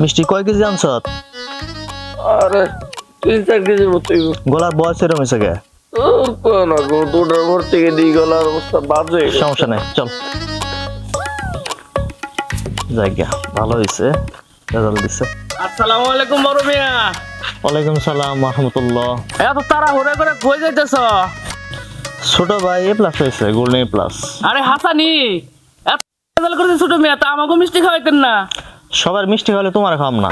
মিষ্টি কয় কেজি আনছ? আরে 3-4 কেজি মতো গলার বয়স এরম হয়েছে গে? না গো, দুটার ভর থেকে দিই গলার অবস্থা বাজে। সমস্যা নাই, চল জায়গা ভালো হয়েছে, রেজাল্ট দিচ্ছে। আসসালামু আলাইকুম বড় মিয়া। ওয়ালাইকুম সালাম রহমতুল্লাহ। এত তাড়াহুড়া করে কই যাইতেছ? ছোট ভাই এ প্লাস হয়েছে, গোল্ডেন এ প্লাস। আরে হাসানি, এত রেজাল্ট করতে ছোট মিয়া, তা আমাকে মিষ্টি খাওয়াইতেন না? সবার মিষ্টি হলে তোমার খাম না।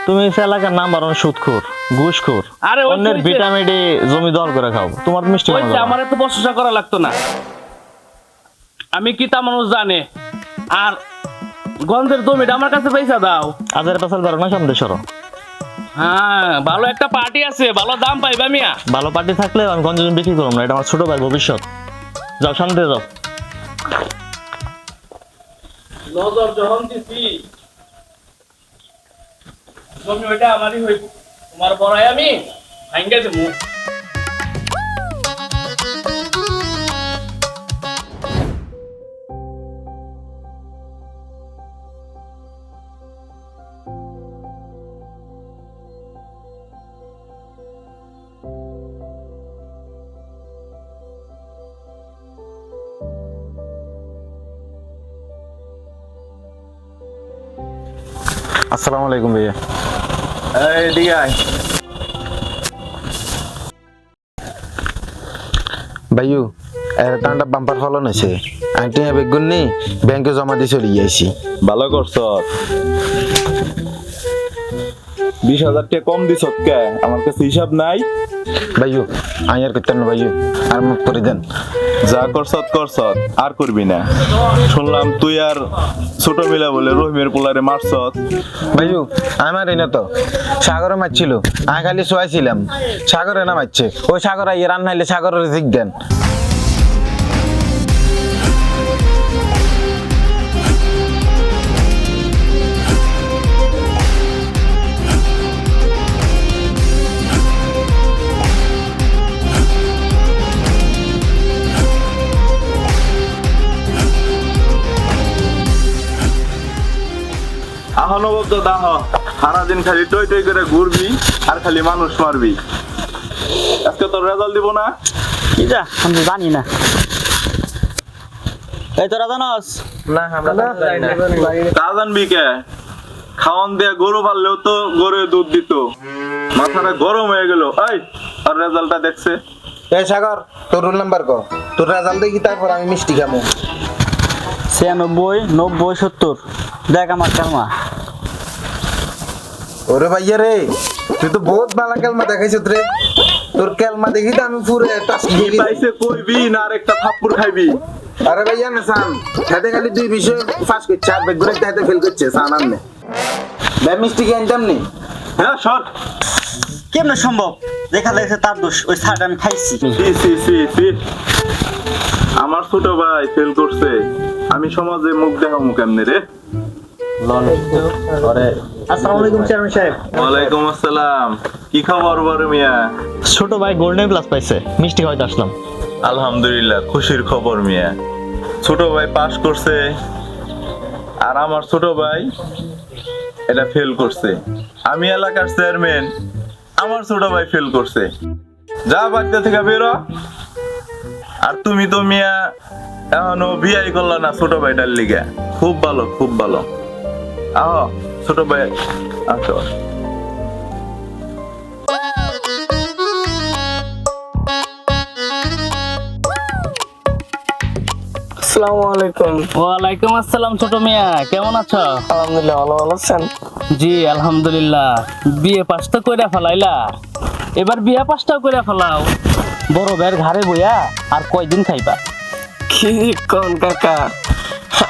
তুমি এলাকার নাম্বার ওয়ান সুদখোর, ঘুষখোর, আরে ওই অন্যের ভিটামিডি জমি দল করে খাও, তোমার মিষ্টি খাওয়া যাবে না। আমার এত প্রশংসা করা লাগতো না। আমি কি তা মানুষ জানে? আর গন্ধের জমিটা আমার কাছে পয়সা দাও। আজের পেছাল ধরো না, সামনে সরো। হ্যাঁ, ভালো একটা পার্টি আছে, ভালো দাম পাইবা মিয়া। ভালো পার্টি থাকলে আমি গঞ্জ বিক্রি করবো না, এটা আমার ছোট ভাই ভবিষ্যৎ। যাও সামনে যাও। নজর যখন দিছি জমি ওইটা আমারই হইব, তোমার বড়াই আমি ভাঙ্গা দেবো। আসসালামু আলাইকুম ভাইয়া। এদিকে আয় ভাইউ, এর তান্ডা বাম্পার ফলন হয়েছে। আইটি বেগুন নি ব্যাংকে জমা দিয়ে চলে গিয়েছি। ভালো করছ। 20,000 টাকা কম দিছ কে? আমার কাছে হিসাব নাই। ভাইউ আমি আর করতেন না ভাইউ, আর মুখ করে দেন। যা করছত আর করবি না। শুনলাম তুই আর ছোট মিলা বলে রহিমের পোলারে মারছত। ভাইউ আমার এনে তো সাগরে মারছিল, আমি খালি শোয়াইছিলাম, সাগরে না মারছে। ওই সাগর আইয়ে রান্না হইলে সাগরের জিগ দেন। আহনো বলতো দাহ, সারাদিন খালি টই টই করে ঘুরবি আর খালি মানুষ মারবি। আজকে তোর রেজাল্ট দিব না? কি যা আমি তো জানি না। এই তোরা জানোস? না, আমরা জানি না। তা জানবি কে? খাওয়ান দিয়া গরু পাললেও তো গরুর দুধ দিত। মাথাটা গরম হয়ে গেল। এই আর রেজাল্টটা দেখছে? এই সাগর, তোর রোল নাম্বার ক, তোর রেজাল্ট দেখি তারপর আমি মিষ্টি খাবো। 96, 90, 70। দেখ আমার কালমা। ওরে ভাইয়া রে, তুই তো বহুত ভালো কেলমা দেখাইছ রে। তোর কেলমা দেখি তো আমি পুরো টাচ কি পাইছে কইবি না আর একটা থাপ্পড় খাইবি? আরে ভাইয়া না সান খেতে খালি 2 বিষয় ফাঁস করছে, আর বেগুনের হাতে ফেল করছে সান আনলে ভাই মিষ্টি কি আনতাম নি। হ্যাঁ সর। কেমনে সম্ভব? দেখা যাচ্ছে তার দোষ, ওই ছাড় আমি খাইছি। সি আমার ছোট ভাই ফেল করছে, আমি সমাজে মুখ দেখাবো কেমনে রে? আসসালামু আলাইকুম চেয়ারম্যান সাহেব। ওয়ালাইকুম আসসালাম। কি খবর বড় মিয়া? ছোট ভাই গোল্ডেন প্লাস পাইছে, মিষ্টি খাইতে আসলাম। আলহামদুলিল্লাহ, খুশির খবর মিয়া। ছোট ভাই পাস করছে আর আমার ছোট ভাই এটা ফেল করছে। আমি এলাকার চেয়ারম্যান, আমার ছোট ভাই ফেল করছে। যা বাড়িতে থেকে বেরো। আর তুমি তো মিয়া এখনো বিয়াই করলা না ছোট ভাইটার লিগে। খুব ভালো, খুব ভালো। আহ ছোট ভাই আসো। আসসালামু আলাইকুম। ওয়ালাইকুম আসসালাম ছোট মিয়া, কেমন আছো? আলহামদুলিল্লাহ, ভালো আছেন? জি আলহামদুলিল্লাহ। বিয়ে পাসটা কইরা ফেলাইলা, এবার বিয়ে পাসটাও কইরা ফেলাও। বড় ভাইয়ের ঘাড়ে বইয়া আর কয়দিন খাইবা? কি কোন কাকা,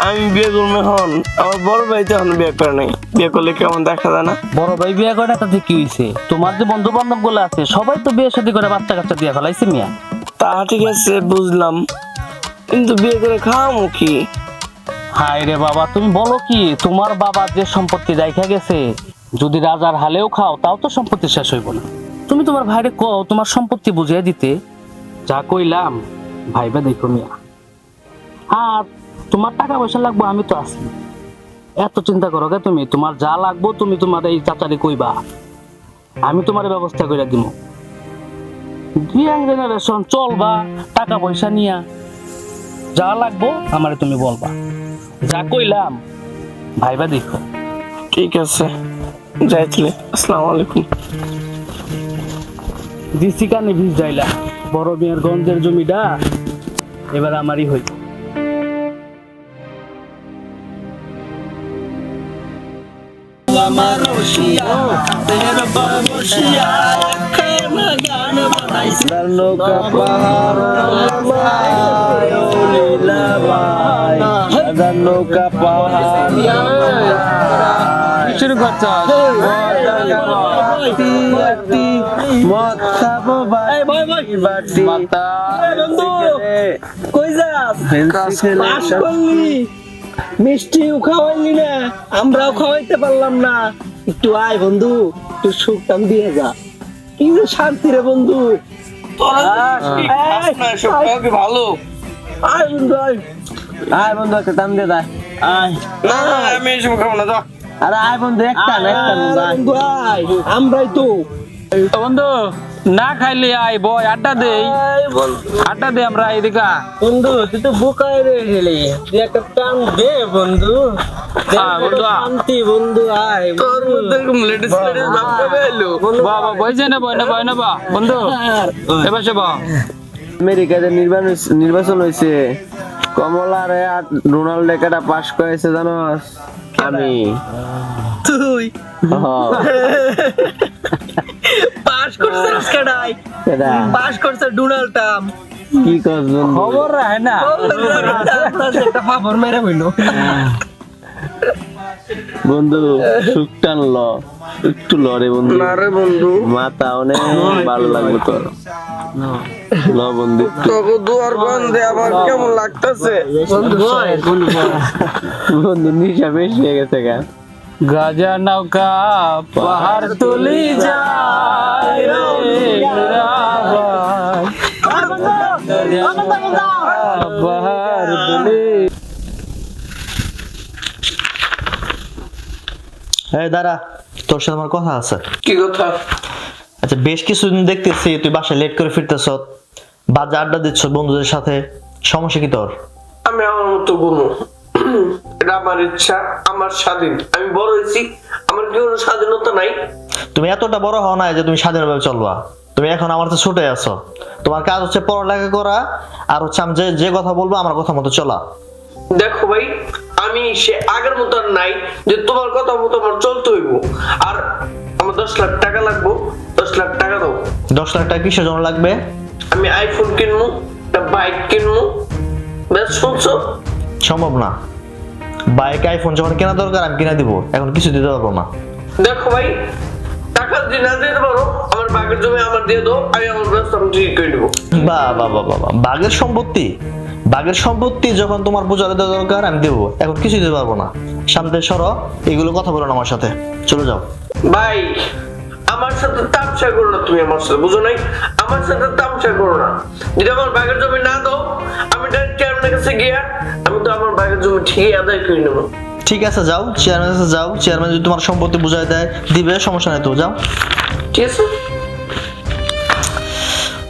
আমি বিয়ে করবো এখন? আমার বড় ভাই তো এখন বিয়ে করে নাই। বিয়ে করলে কেমন দেখা যায় না? বড় ভাই বিয়ে করে তাতে কি হইছে? তোমার যে বন্ধু বান্ধব গুলো আছে সবাই তো বিয়ে শাদী করে বাচ্চা কাচ্চা দিয়ে ফেলাইছে মিয়া। তা ঠিক আছে বুঝলাম, কিন্তু বিয়ে করে খাওয়ামু কি? হায় রে বাবা, তুমি বলো কি? তোমার বাবা যে সম্পত্তি রাইখা গেছে, যদি রাজার হালেও খাও তাও তো সম্পত্তি শেষ হইব না। তুমি তোমার ভাইরে কও তোমার সম্পত্তি বুঝিয়ে দিতে। যা কইলাম ভাইবা দেখো মিয়া। আর তোমার টাকা পয়সা লাগবে, আমি তো আছি। এত চিন্তা করো কে তুমি? তোমার যা লাগবো তুমি তোমার এই চাচারি কইবা, আমি তোমার ব্যবস্থা করে দিব। ইয়াং জেনারেশন চলবা, টাকা পয়সা নিয়া যা লাগবো আমারে তুমি বলবা, যা কইলাম ভাইবা দেখো। ঠিক আছে, যাইছিলে। আসসালামু আলাইকুম। দিছি কানে ভিজ যাইলা, বড় মেয়ের গঞ্জের জমিটা এবার আমারই হইল। নৌকা পাহাড় নৌকা পাহাড় শুরু করছো? মদ খাবো বাটি কই যাস? পাস করলি, মিষ্টিও খাওয়াইলি না, আমরাও খাওয়াইতে পারলাম না। একটু আয় বন্ধু, একটু সুখ টান দিয়ে যা। কি যে শান্তি রে বন্ধু। ভালো আয় বন্ধু, আয় আয় বন্ধু একটা টান দিয়ে দেয় আয় না আমি এসব খাবো না। যা আরে আয় বন্ধু একটা বন্ধু, আয় আমরাই তো। বন্ধু না খাইলে আই বয় আড্ডা দেই, আড্ডা দে আমরা এদিকে। বন্ধু তুই তো বোকায় রে গেলি, তুই একটা টান দে বন্ধু। বন্ধু শান্তি বন্ধু, আয় তোর মধ্যে লেডিস ভাব কবে এলো? বাবা বইছে না বয় না বয় না বা বন্ধু এবার সে বা আমেরিকাতে নির্বাচন হয়েছে, কমলা রে আর রোনাল্ডো কেটা পাস করেছে জানো? আমি তুই হ্যাঁ। পাস করছিস কেডাই? কেডা? পাস করছে ডোনাল্ড ট্রাম্প। কি কস বন্ধু? খবর রাখে না একটা ফাফর মেরে হইলো। বন্ধু সুখ টানল একটু লড়ে বন্ধু, না রে বন্ধু, মাথা অনেক ভালো লাগবে তোর। ল বন্ধু তোকে দুয়ার বন্ধে আবার কেমন লাগতেছে বন্ধু, নিশা বেশি হয়ে গেছে গা। গাজা নৌকা পাহাড় তুলি যায় রে মীরাবাই। পাহাড় তুলি। এই দাঁড়া, তোর সাথে আমার কথা আছে। কি কথা? আচ্ছা, বেশ কিছুদিন দেখতেছি তুই বাসায় লেট করে ফিরতেছ, বাজে আড্ডা দিচ্ছ বন্ধুদের সাথে, সমস্যা কি তোর? আমি আমার মতো ঘুমো, এটা আমার ইচ্ছা, আমার স্বাধীন। আমি বড় হয়েছি, আমার কি কোনো স্বাধীনতা নাই? তুমি এতটা বড় হও না যে তুমি স্বাধীনভাবে চলবা। তুমি এখন আমার তো ছুটে আছো, তোমার কাজ হচ্ছে পড়ালেখা করা, আর হচ্ছে আমি যে কথা বলবো আমার কথা মতো চলা। দেখো ভাই, আমি সে আগের মতো আর নাই যে তোমার কথা মতো আমার চলতে হইব। আর আমার 10 লাখ টাকা লাগবে, 10 লাখ টাকা দাও। 10 লাখ টাকা কিসের জন্য লাগবে? আমি আইফোন কিনবো, একটা বাইক কিনবো। বেশ শুনছো? সম্ভব না, বাইক আইফোন যখন কেনা দরকার আমি কিনে দিব, এখন কিছু দিতে পারবো না। দেখো ভাই, টাকা যদি না দিতে পারো, আমার বাগের জমি আমার দিয়ে দাও, আমি আমার ব্যবস্থা আমি ঠিক করে নেবো। বাহ, বাঘের সম্পত্তি, বাঘের সম্পত্তি যখন তোমার বোঝাতে দেওয়া দরকার আমি দেবো, এখন কিছু দিতে পারবো না। সামনে সরো, এগুলো কথা বলো না আমার সাথে, চলে যাও। ভাই, আমার সাথে তামসা করো না, তুমি আমার সাথে বুঝো নাই? আমার সাথে তামসা করো না। যদি আমার বাগের জমি না দাও, আমি ডাইরেক্ট চেয়ারম্যানের কাছে গিয়া আমি তো আমার বাগের জমি ঠিকই আদায় করে নেবো। ঠিক আছে যাও, চেয়ারম্যানের কাছে যাও, চেয়ারম্যান যদি তোমার সম্পত্তি বুঝাই দেয় দিবে, সমস্যা নেই, তো যাও। ঠিক আছে?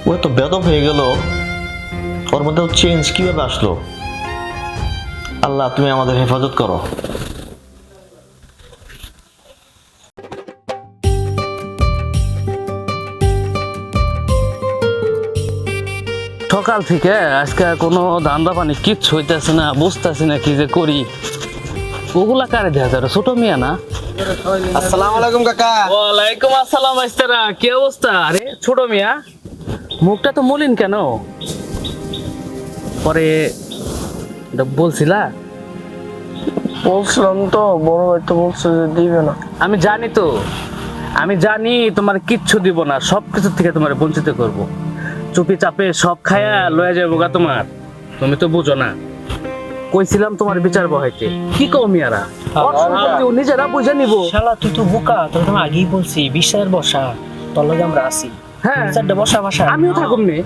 ও তো বেদব হয়ে গেল, ওর মধ্যে চেঞ্জ কিভাবে আসলো? আল্লাহ তুমি আমাদের হেফাজত করো। সকাল থেকে আজকে কোনো ধান্দা পানি কিচ্ছু হইতেছে না, বুঝতেছি না কি যে করি। ওগুলা কারে দেখা যায়? ছোট মিয়া না? আসসালামু আলাইকুম কাকা। ওয়ালাইকুম আসসালাম মাস্টারা, কি অবস্থা? আরে ছোট মিয়া, মুখটা তো মলিন কেন? পরে বলছিলা? বলছিলাম তো, বড় ভাই তো বলছে যে দিবে না। আমি জানি তো, আমি জানি তোমার কিচ্ছু দিব না, সব কিছু থেকে তোমার বঞ্চিত করব। চুপি চাপে সব খায়া লয়ে যাবো গা তোমার, তুমি তো বুঝো না। কইছিলাম তোমার বিচার বহাইতে, কি কও মিয়ারা? নিজেরা বুঝে নিব। শালা তুই তো বোকা, তোর তো আগেই বলছি বিশ্বাসের বসা, তোর লগে আমরা আছি। হ্যাঁ, বিচারটা বসা বসা আমিও থাকুম নে,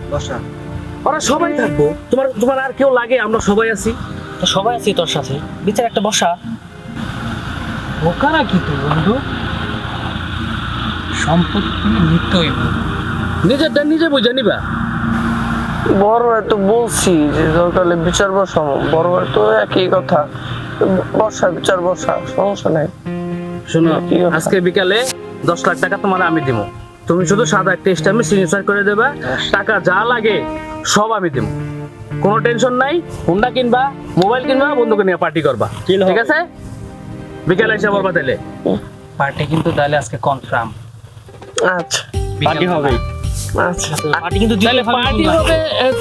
ওরা সবাই থাকবো, তোমার তোমার আর কেউ লাগে? আমরা সবাই আছি, তো সবাই আছি তোর সাথে, বিচার একটা বসা। বোকারা কি তুই বন্ধু? সম্পত্তি নিতে হইব। নিজেরটা নিজে বুঝে নিবা। বড় ভাই তো বলছি যে দরকার হলে বিচার বসাবো, বড় ভাই তো একই কথা, বসা বিচার বসা, সমস্যা নাই। শোনো, কি কথা? আজকে বিকালে 10 লাখ টাকা তোমার আমি দিব। তুমি শুধু সাদা একটা স্ট্যাম্পে সিগনেচার করে দেবা, টাকা যা লাগে সব আমি দিব। কোনো টেনশন নাই। হুন্ডা কিনবা, মোবাইল কিনবা, বন্ধুকে নিয়ে পার্টি করবা, ঠিক আছে? বিকালে এসে বলবা তাহলে। পার্টি কিন্তু তাহলে আজকে কনফার্ম। আচ্ছা পার্টি হবে। আচ্ছা পার্টি কিন্তু তাহলে পার্টি হবে,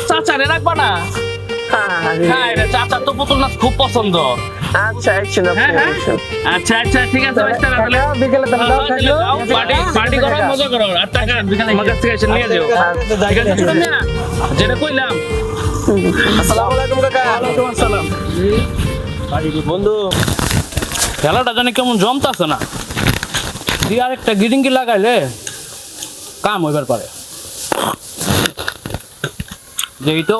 চাচারে রাখবা না? হ্যাঁ, এটা চাচার তো পুতুল নাচ খুব পছন্দ। আচ্ছা অ্যাকশন আপনি হ্যাঁ, হ্যাঁ। অ্যাকশন। আচ্ছা আচ্ছা, ঠিক আছে ভাই, তাহলে বিকেলে তাহলে যাও থাকলো। পার্টি করো, মজা করো, আর টাকা আমার কাছ থেকে এসে নিয়ে যাও, ঠিক আছে? ছোট মিয়া, যেটা কইলাম। আসসালামু আলাইকুম কাকা। ওয়ালাইকুম আসসালাম। বন্ধু, খেলাটা জানি কেমন জমতাছে না। দিয়ে আরেকটা গিরিঙ্গি লাগাইলে কাম হইবার পারে। যেই তো।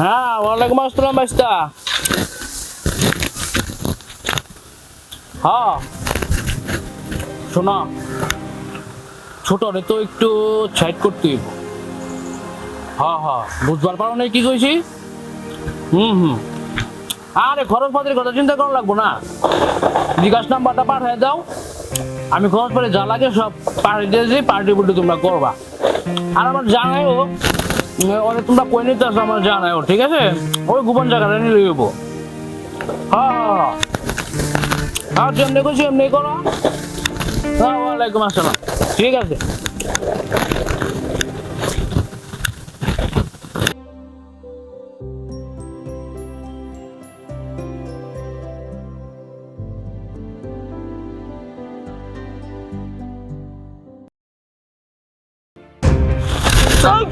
হ্যাঁ, ওয়ালাইকুম আসসালাম বাইস্তা। হ্যাঁ, শোনা, ছোটরে তো একটু সাইড করতে হইব। হ্যাঁ হ্যাঁ, বুঝবার পারো না কি কইছি? আরে খরচ পাতির কথা চিন্তা করা লাগবো না। বিকাশ নাম্বারটা পাঠিয়ে দাও, আমি খরচ পাতি যা লাগে সব পাঠিয়ে দিয়েছি, পার্টি পুটি তোমরা করবা। আর আমার জানাইও, ওরে তোমরা কই নিতে আসো আমার জানাইও, ঠিক আছে? ওই গোপন জায়গাটা নিয়ে লইব। হ্যাঁ হ্যাঁ হ্যাঁ, যেমনি কইছি এমনি করো। হ্যাঁ, ওয়ালাইকুম আসসালাম, ঠিক আছে।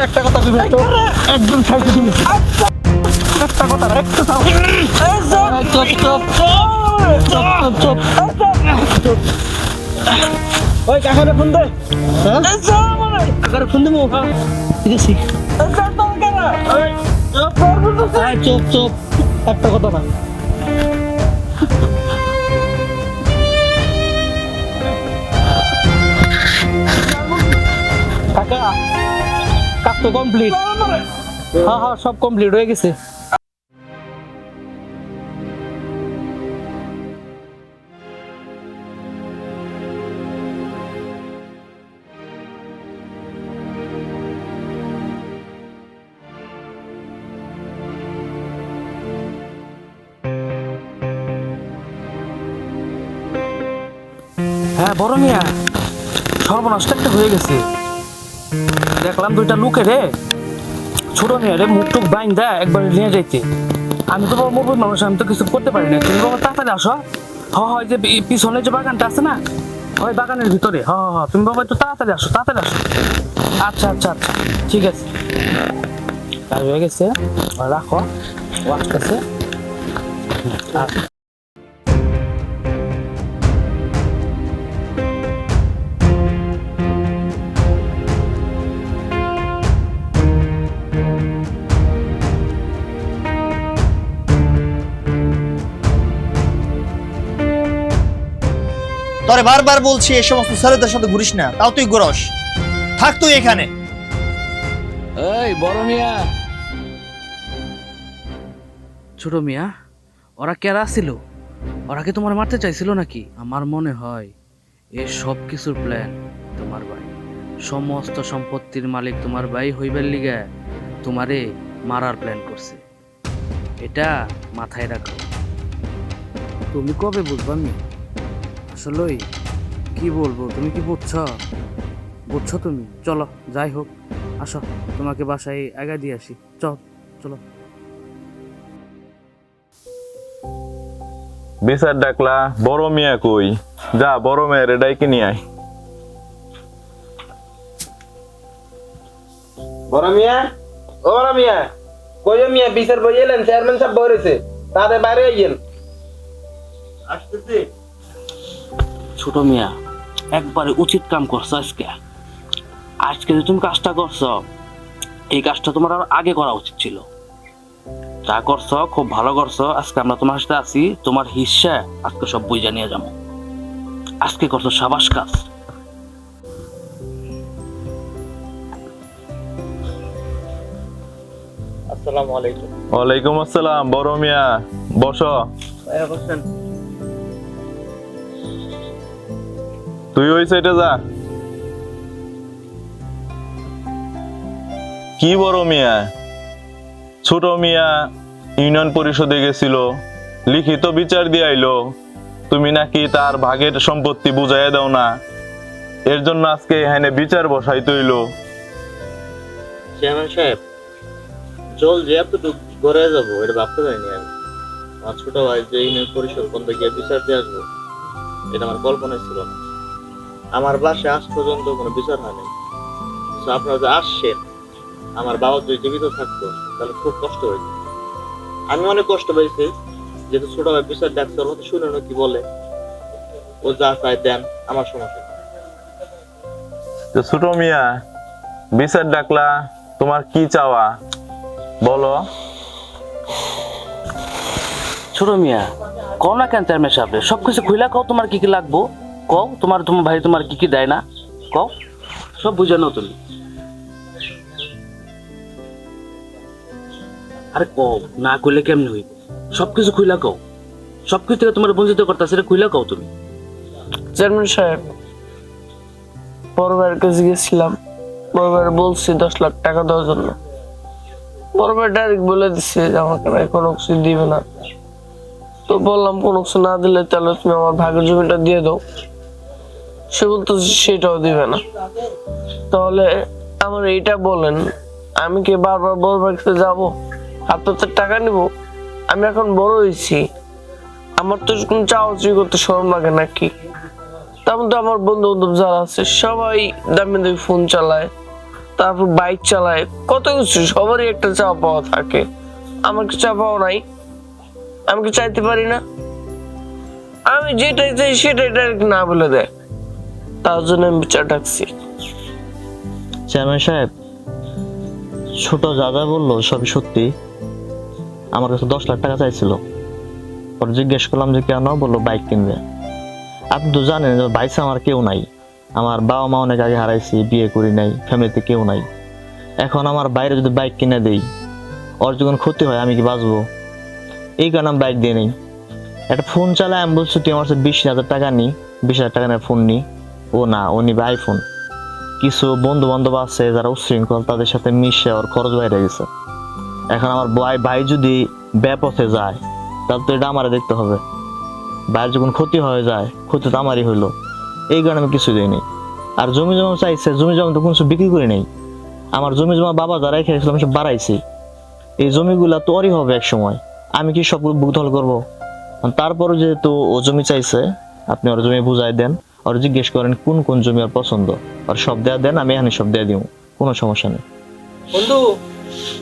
একটা কথা দিবি তো, একদম সাইডে দিবি। একটা কথা একটু থাম। চুপ চুপ চুপ চুপ। ওই কাকারে ফোন দে। কাকারে ফোন দেবো? ঠিক আছে। চুপ চুপ, একটা কথা না। কাকা, কাজ তো কমপ্লিট। হ্যাঁ হ্যাঁ, সব কমপ্লিট হয়ে গেছে। হ্যাঁ বড় মিয়া, সর্বনাশটা একটা হয়ে গেছে। দেখলাম দুইটা লোকে রে, ছোট মেয়ে রে মুখ টুক বাইন দেয় একবার নিয়ে যাইতে। আমি তো বাবা মুরব্বী মানুষ, আমি তো কিছু করতে পারি না। তুমি বাবা তাড়াতাড়ি আসো। হয় যে পিছনে যে বাগানটা আছে না, ওই বাগানের ভিতরে। তুমি বাবা একটু তাড়াতাড়ি আসো, তাড়াতাড়ি আসো। আচ্ছা আচ্ছা আচ্ছা, ঠিক আছে। কাজ হয়ে গেছে, রাখো, ও আসতেছে। আচ্ছা। তোরে বারবার বলছি এই সমস্ত ছেলেদের সাথে ঘুরিস না, তাও তুই ঘুরস। থাক তুই এখানে। এই বড় মিয়া, ছোট মিয়া, ওরা কেরা ছিল? ওরা কি তোমার মারতে চাইছিল নাকি? আমার মনে হয় এই সব কিছুর প্ল্যান তোমার ভাই। সমস্ত সম্পত্তির মালিক তোমার ভাই হইবার লিগা তোমারে মারার প্ল্যান করছে। এটা মাথায় রাখো। তুমি কবে বুঝবা? আমি আসলেই কি বলবো, তুমি কি বুঝছো তুমি? চলো যাই হোক, আসো তোমাকে বাসায় আগে দিয়ে আসি। চলো। বিচার ডাকলা, বড় মিয়া কই? যা বড় মেয়ের ডাইকে নিয়ে আয়। বড় মিয়া, ও বড় মিয়া, কই মিয়া বিচার বই এলেন? চেয়ারম্যান সাহেব বইরেছে, তাদের বাইরে আইয়েন। আসতেছি। ছোট মিয়া, একবারে উচিত কাম করছো আজকে যে তুমি কাজটা করছো, এই কাজটা তোমার আর আগে করা উচিত ছিল। যা করছো খুব ভালো করছো, আজকে আমরা তোমার সাথে আছি, তোমার হিস্সা আজকে সব বুঝা নিয়ে যাবো। আজকে করছো সাবাস কাজ। আসসালামু আলাইকুম। ওয়ালাইকুম আসসালাম, বড় মিয়া বসো। তুই ওই সাইডে যা। কি বড় মিয়া? ছোট মিয়া ইউনিয়ন পরিষদে গেছিল, লিখিত বিচার দিয়ে আইলো, তুমি নাকি তার ভাগের সম্পত্তি বুঝাইয়া দাও না, এর জন্য আজকে এখানে বিচার বসাইতে হইলো। চেয়ারম্যান সাহেব, জল যে এতটুকু ঘরে যাবো এটা ভাবতে পারিনি আমি। আমার ছোট ভাই যে ইউনিয়ন পরিষদ বন্ধ গিয়ে বিচার দিয়ে আসবো, এটা আমার কল্পনায় ছিল না। আমার বাসায় আজ পর্যন্ত কোনো বিচার হয় নাই। তো আপনারা যে আসছেন, আমার বাবা যদি জীবিত থাকতো তাহলে খুব কষ্ট হইতো। আমি অনেক কষ্ট পাইছি, যেহেতু ছোট ভাই বিচার ডাকছে, ওর মতো শুনে না কি বলে, ও যা চায় দেন, আমার সমস্যা নেই। তো ছোট মিয়া, বিচার ডাকলা, তোমার কি চাওয়া বলো? ছোট মিয়া, কও না কেন চেয়ারম্যান সাহেব, সবকিছু খুইলা কও, তোমার কি কি লাগবো কও, তোমার ভাই তোমার কি কি দেয় না কও, সব বুঝে নাও তুমি। আরে কও, না কইলে কেমনে হইব? সবকিছু খুইলা কও, সবকিছু থেকে তোমার বঞ্চিত করতেছে, এটা খুইলা কও তুমি। চেয়ারম্যান সাহেব, বড় ভাইয়ের কাছে গেছিলাম, বড় ভাইয়ের বলছি 10 লাখ টাকা দেওয়ার জন্য। বড় ভাই ডাইরেক্ট বলে দিচ্ছে যে আমাকে না কোনো কিছু দিবে না। তো বললাম কোনো কিছু না দিলে তাহলে তুমি আমার ভাগের জমিটা দিয়ে দাও। সে বলতো সেটাও দিবে না। তাহলে আমার এইটা বলেন, আমি কি বারবার বড় ভাইয়ের কাছে যাবো, হাতে টাকা নিব? আমি এখন বড় হয়েছি, আমার তো কোনো চাওয়া চুরি করতে শরম লাগে নাকি? তেমন তো আমার বন্ধু বান্ধব যারা আছে সবাই দামি দামি ফোন চালায়, তারপর বাইক চালায়, কত কিছু, সবারই একটা চাওয়া পাওয়া থাকে। আমার কি চাওয়া পাওয়া নাই? আমি কি চাইতে পারি না? আমি যেটাই চাই সেটাই ডাইরেক্ট না বলে দেয়, তার জন্য আমি বিচার ডাকছি। চেয়ারম্যান সাহেব, ছোট দাদা বললো সবই সত্যি। আমার কাছে 10 লাখ টাকা চাইছিল। পরে জিজ্ঞেস করলাম যে কেন, বললো বাইক কিনবে। আপনি তো জানেন যে ভাইসা আমার কেউ নাই, আমার বাবা মা অনেক আগে হারাইছি, বিয়ে করি নাই, ফ্যামিলিতে কেউ নাই। এখন আমার বাইরে যদি বাইক কিনে দেই, ওর যখন ক্ষতি হয় আমি কি বাঁচবো? এই কারণে আমি বাইক দিয়ে নেই। একটা ফোন চালায়, আমি বলছি তুই আমার কাছে 20,000 টাকা নি, 20,000 টাকা নিয়ে ফোন নি। ও না, ও নিবে আইফোন। কিছু বন্ধু বান্ধব আছে যারা উচ্ছৃঙ্খল, তাদের সাথে মিশে ওর খরচ বাইরে গেছে। এখন আমার ভাই যদি বেপথে যায়, তাহলে তো এটা আমারে দেখতে হবে। ভাইয়ের যখন ক্ষতি হয়ে যায়, ক্ষতি তো আমারই হইলো। এই কারণে আমি কিছু দিইনি। আর জমি জমা চাইছে, জমি জমা তো কোনো কিছু বিক্রি করি নাই। আমার জমি জমা বাবা যারাই খেয়েছিল আমি সব বাড়াইছি। এই জমিগুলা তো ওরই হবে এক সময়, আমি কি সব বুকধল করবো? তারপরে যেহেতু ও জমি চাইছে, আপনি ওর জমি বুঝাই দেন, আর জিজ্ঞেস করেন কোন কোন জমি আর পছন্দ, আর সব দেয়া দেন, আমি এখানে সব দেয়া দিব, কোনো সমস্যা নেই। বন্ধু,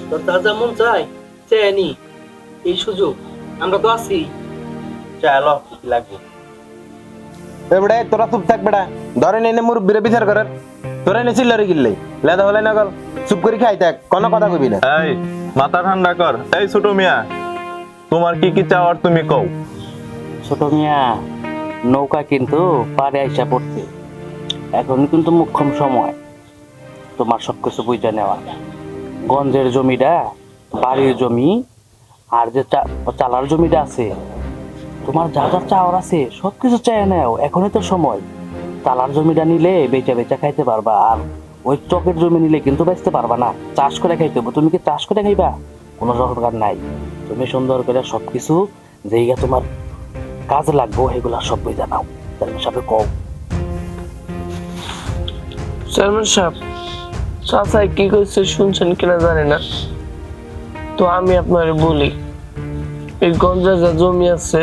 তোর তাজা মন চাই চেয়ে নি, এই সুযোগ আমরা তো আছি। চলো, কি লাগবে? এবারে তোরা চুপ থাক বেটা, ধরে নেই মুরব্বীরে বিচার করার, তোরা এনে চিল্লারে গিল্লে লেদা হলে না গল, চুপ করে খাই থাক, কোনো কথা কবি না। এই মাথা ঠান্ডা কর। এই ছোট মিয়া, তোমার কি কি চাওয়ার তুমি কও। ছোট মিয়া, নৌকা কিন্তু পাড়ে আইসা পড়ছে, এখন কিন্তু মুখ্যম সময় তোমার সবকিছু বুঝে নেওয়া। গঞ্জের জমিটা, বাড়ির জমি, আর যে চালার জমিটা আছে, তোমার যা যা চাওয়ার আছে সবকিছু চেয়ে নেও, এখনই তো সময়। চালার জমিটা নিলে বেচা বেচা খাইতে পারবা, আর ওই চকের জমি নিলে কিন্তু বেচতে পারবা না, চাষ করে খাইতে হবে। তুমি কি চাষ করে খাইবা? কোনো দরকার নাই। তুমি সুন্দর করে সবকিছু যেইগা তোমার কাজে লাগবো এগুলা সব বুঝে নাও। তাহলে সবে কও। চেয়ারম্যান সাহেব, চাচাই কি কইছে শুনছেন কিনা জানি না, তো আমি আপনারে বলি, এই গঞ্জা যা জমি আছে,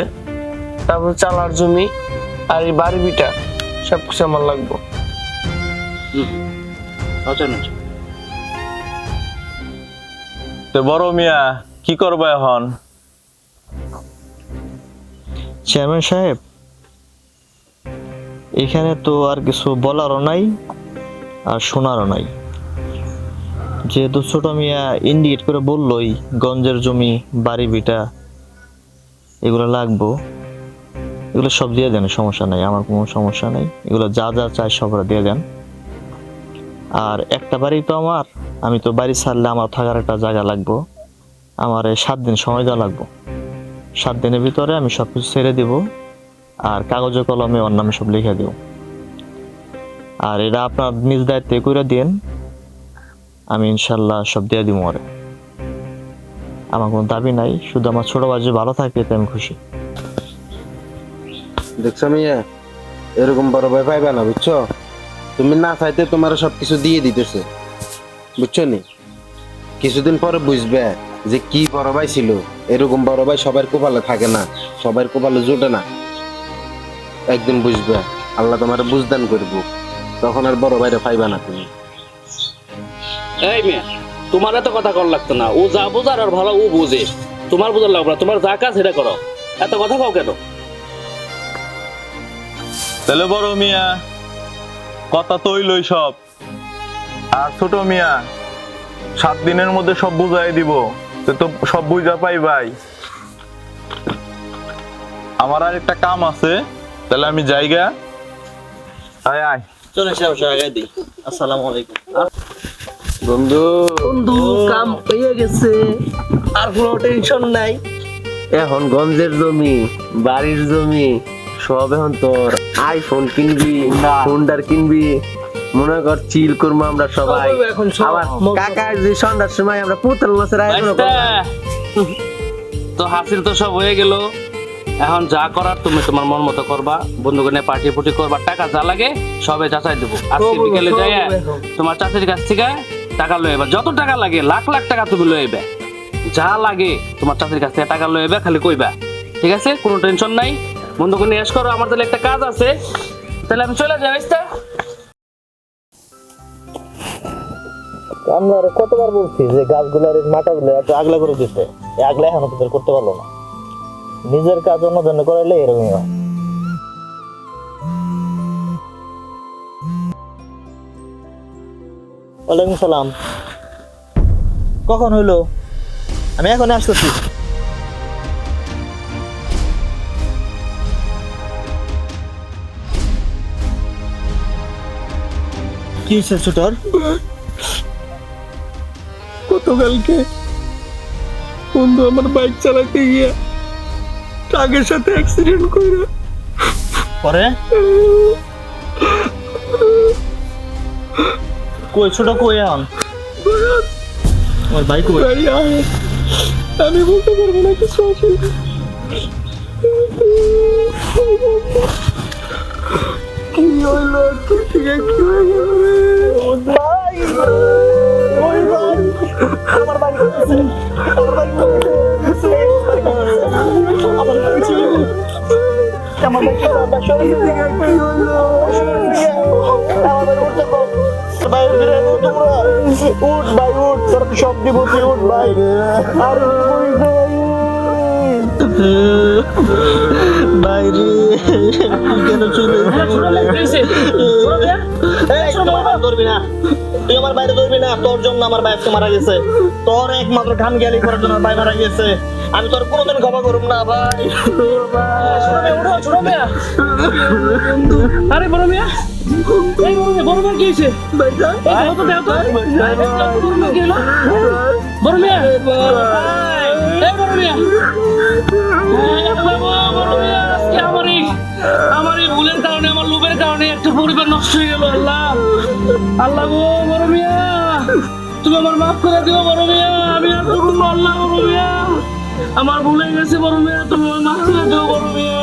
তারপর চালার জমি আর এই বাড়ি বিটা সবকিছু আমার লাগবে। তো বড় মিয়া কি করবা এখন? চেয়ারম্যান সাহেব, এখানে তো আর কিছু বলারও নাই আর শোনারও নাই। যেহেতু ছোট মিয়া ইন্ডিকেট করে বললোই গঞ্জের জমি বাড়ি ভিটা এগুলো লাগবো, এগুলো সব দিয়ে দেন, সমস্যা নাই, আমার কোনো সমস্যা নেই, এগুলো যা যা চাই সব দিয়ে দেন। আর একটা বাড়ি তো আমার, আমি তো বাড়ি ছাড়লে আমার থাকার একটা জায়গা লাগবো, আমার 7 দিন সময় দেওয়া লাগবো। 7 দিনের ভিতরে আমি সব কিছু ছেড়ে দিব, আর কাগজে কলমে ওর নামে সব লিখে দিব। আর এটা আপনার নিজ দায়িত্বে করে দিন, আমি ইনশাল্লাহ সব দিয়ে দিব। ওরে আমার কোনো দাবি নাই, শুধু আমার ছোট ভাই যে ভালো থাকে এতে আমি খুশি। দেখছো মিয়া, এরকম বড় ভাই পাইবা না, বুঝছো? তুমি না চাইতে তোমার সবকিছু দিয়ে দিতেছে, বুঝছো নি? কিছুদিন পরে বুঝবে যে কি বড় ভাই ছিল। এরকম বড় ভাই সবার কপালে থাকে না, সবার কপালে জোটে না। একদিন বুঝবে, আল্লাহ তোমার বুঝদান করবো, তখন আর বড় ভাইরা পাইবা না তুমি। এই মেয়ে, তোমার এত কথা কর লাগতো না, ও যা বোঝার আর ভালো ও বোঝে, তোমার বোঝার লাগবে না, তোমার যা কাজ সেটা করো, এত কথা কও কেন? তাহলে বড় মিয়া কথা তৈলই সব, আর ছোট মিয়া 7 দিনের মধ্যে সব বুঝাই দিব, তো সব বুঝা পাই ভাই। আমার আর একটা কাম আছে, তাহলে আমি যাইগা। আয় আয় চলে এসে আগে দিই। আসসালামু আলাইকুম বন্ধু। বন্ধু কাম হয়ে গেছে, আর কোনো টেনশন নাই। এখন গঞ্জের জমি, বাড়ির জমি সব এখন তোর। আইফোন কিনবি, হোন্ডার কিনবি, মনে কর চিল করবো আমরা সবাই। আবার কাকার যে সন্ধ্যার সময় আমরা পুতুল নাচের আয়োজন করবো। তো হাসিল তো সব হয়ে গেল, এখন যা করার তুমি তোমার মন মতো করবা, বন্ধুকে নিয়ে পার্টি ফুটি করবা, টাকা যা লাগে সবে চাচাই দেবো। আজকে বিকেলে যাই তোমার চাচির কাছ থেকে টাকা লয়ে আইবা, যত টাকা লাগে লাখ লাখ টাকা তুমি লয়ে আইবা, যা লাগে তোমার চাচির কাছ থেকে টাকা লয়ে আইবা, খালি কইবা, ঠিক আছে? কোনো টেনশন নাই, বন্ধুকে নিয়ে এস করো। আমার তাহলে একটা কাজ আছে, তাহলে আমি চলে যাই। আমরা কতবার বলছি যে গাছগুলার মাটাগুলো একটু আগলা করে দিতে, আগলা এখনো তোদের করতে পারলো না। নিজের কাজ অন্য জন্য করাইলে এরকমই হয়। ওয়ালাইকুম সালাম। কখন হইলো? আমি এখন আসতেছি। কি হয়েছে ছোটর? গতকালকে বন্ধু আমার বাইক চালাতে গিয়ে ট্রাকের সাথে অ্যাক্সিডেন্ট করে পরে কই ছোট কই এখন? আমার বাইক কই? আমি বলতে পারবো না কিছু আসলে। কি হইলো কি থেকে কি হয়ে গেল রে? ভাই ওই ভাই আমার বাইক কইছে, আমার বাইক কইছে, আমার বাইক ছিল, আমার বাইক ছিল, আমার শরীর থেকে কি হইলো? আমার বাইক উঠতে কো ভাই, ফিরে তো তোমরা উঠ ভাই উঠ, তোর সব দিব, তুই উঠ ভাই। আর বাইরে কেন চলে ধরবি না, তুই আমার বাইরে ধরবি না, তোর জন্য আমার বাইক মারা গেছে, তোর একমাত্র খান গেলি করার জন্য ভাই মারা গেছে, আমি তোর কোনোদিন ক্ষমা করব না ভাই। আরে বড় মিয়া, এই বড় মিয়া কি হয়েছে? বড় মিয়া, এই বড় মিয়া, আজকে আমার এই ভুলের কারণে, আমার লোভের কারণে একটা পরিবার নষ্ট হয়ে গেল। আল্লাহ আল্লাহ গো বড় মিয়া, তুমি আমার মাফ করে দিও বড় মিয়া, আমি আর করবো না। আল্লাহ বড় মিয়া, আমার ভুলে গেছে বড় মিয়া, তুমি আমার মাফ করে দিও বড় মিয়া।